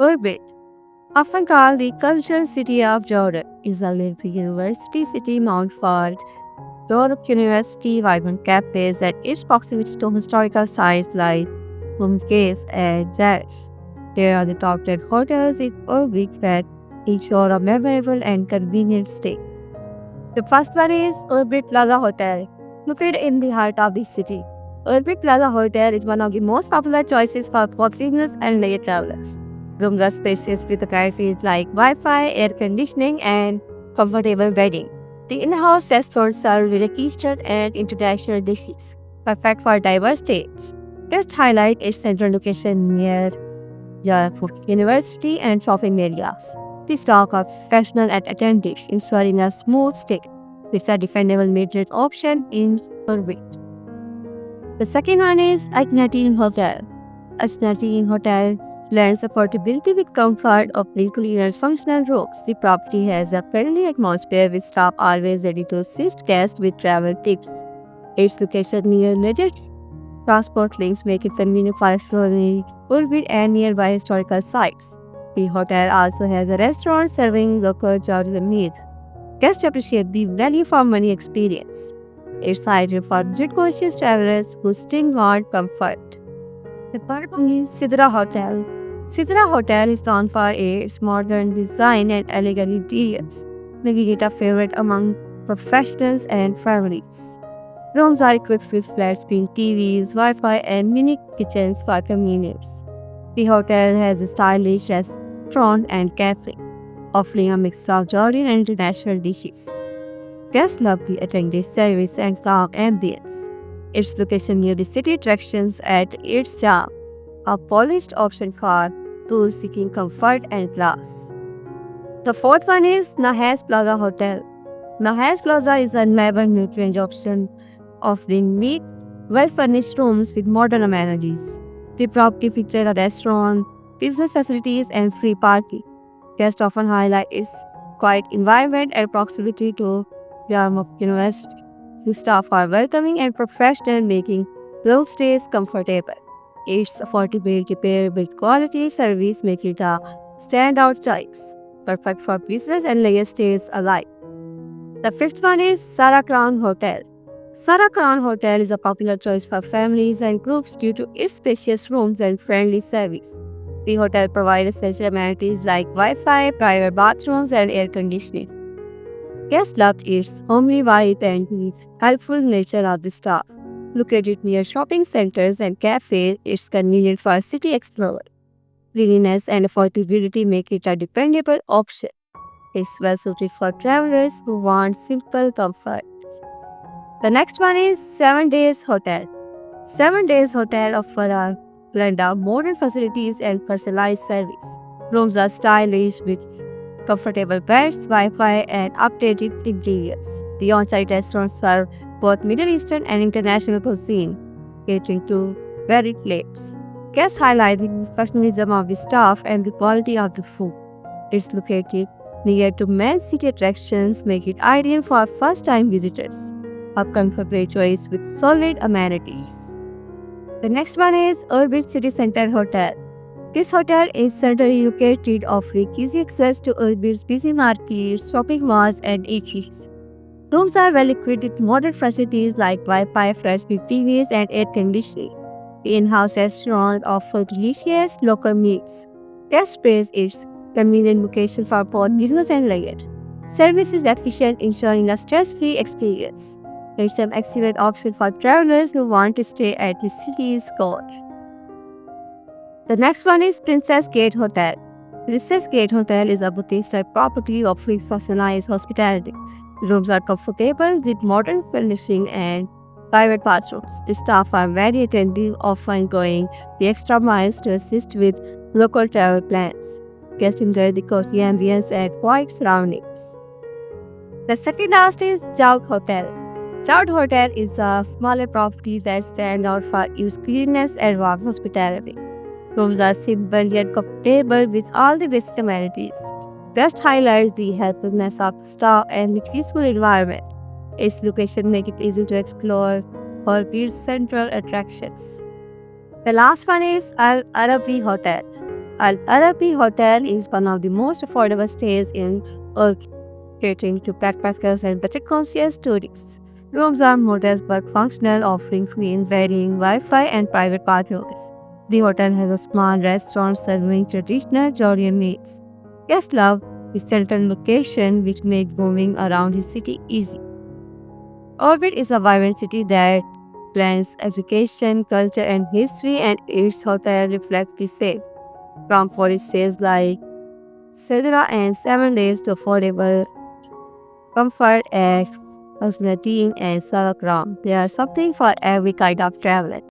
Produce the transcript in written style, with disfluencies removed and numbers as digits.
Orbit, often called the cultural city of Jordan, is a living university city known for Europe University vibrant cafes and its proximity to historical sites like Mumtaz and Jash. There are the top 10 hotels in Orbit that ensure a memorable and convenient stay. The first one is Orbit Plaza Hotel, located in the heart of the city. Orbit Plaza Hotel is one of the most popular choices for foreigners and leisure travelers. Rooms are spacious with amenities like Wi-Fi, air conditioning, and comfortable bedding. The in-house restaurants serve Middle Eastern and international dishes, perfect for diverse tastes. Just highlight its central location near Yarfoot University and shopping areas. The stock are professional and attentive, ensuring a smooth stay. It's a defendable mid-rate option in Orbit. The second one is Akhenaten Hotel. Akhenaten Hotel blends affordability with comfort of clean and functional rooms. The property has a friendly atmosphere with staff always ready to assist guests with travel tips. Its location near major transport links make it convenient for exploring Orbit and nearby historical sites. The hotel also has a restaurant serving local tourism needs. Guests appreciate the value for money experience. It's ideal for budget-conscious travelers who still want comfort. The third one is Sidra Hotel. Sidra Hotel is known for its modern design and elegant interiors, making it a favorite among professionals and families. Rooms are equipped with flat-screen TVs, Wi-Fi, and mini kitchens for convenience. The hotel has a stylish restaurant and cafe, offering a mix of Jordan and international dishes. Guests love the attendant service and calm ambience. Its location near the city attractions at its charm, a polished option for those seeking comfort and class. The fourth one is Nahas Plaza Hotel. Nahas Plaza is a vibrant mid-range option offering neat, well-furnished rooms with modern amenities. The property features a restaurant, business facilities, and free parking. Guests often highlight its quiet environment and proximity to Yarmouth University. The staff are welcoming and professional, making long stays comfortable. Its affordability paired with quality service make it a standout choice, perfect for business and leisure stays alike. The fifth one is Sarah Crown Hotel. Sarah Crown Hotel is a popular choice for families and groups due to its spacious rooms and friendly service. The hotel provides essential amenities like Wi-Fi, private bathrooms, and air conditioning. Guests loved its homely vibe and the helpful nature of the staff. Located near shopping centers and cafes, it's convenient for city explorers. Cleanliness and affordability make it a dependable option. It's well suited for travelers who want simple comfort. The next one is 7 Days Hotel. 7 Days Hotel offers a blend of modern facilities and personalized service. Rooms are stylish with comfortable beds, Wi-Fi, and updated interiors. The on-site restaurants serve both Middle Eastern and international cuisine, catering to varied plates. Guests highlight the professionalism of the staff and the quality of the food. It's located near to main city attractions, make it ideal for first-time visitors. A comfortable choice with solid amenities. The next one is Orbit City Center Hotel. This hotel is centrally located, offering easy access to Orbit's busy markets, shopping malls, and eateries. Rooms are well equipped with modern facilities like Wi-Fi, flat-screen TVs, and air conditioning. The in-house restaurant offers delicious local meals. Guests praise its convenient location for both business and leisure. Service is efficient, ensuring a stress-free experience. It's an excellent option for travelers who want to stay at the city's core. The next one is Princess Gate Hotel. Princess Gate Hotel is a boutique-type property offering personalized hospitality. The rooms are comfortable with modern furnishing and private bathrooms. The staff are very attentive, often going the extra miles to assist with local travel plans. Guests enjoy the cozy ambience and quiet surroundings. The second last is Joud Hotel. Joud Hotel is a smaller property that stands out for its cleanliness and warm hospitality. Rooms are simple yet comfortable with all the basic amenities. Best highlights the helpfulness of the staff and the peaceful environment. Its location makes it easy to explore all its central attractions. The last one is Al Arabi Hotel. Al Arabi Hotel is one of the most affordable stays in Turkey, catering to backpackers and budget-conscious tourists. Rooms are modest but functional, offering free and varying Wi-Fi and private bathrooms. The hotel has a small restaurant serving traditional Georgian meals. Guests love the central location, which makes moving around the city easy. Orbit is a vibrant city that blends education, culture, and history, and its hotel reflects the same. From forest stays like Sedra and 7 days to affordable comfort at Hasnateen and Sarakram. There are something for every kind of traveler.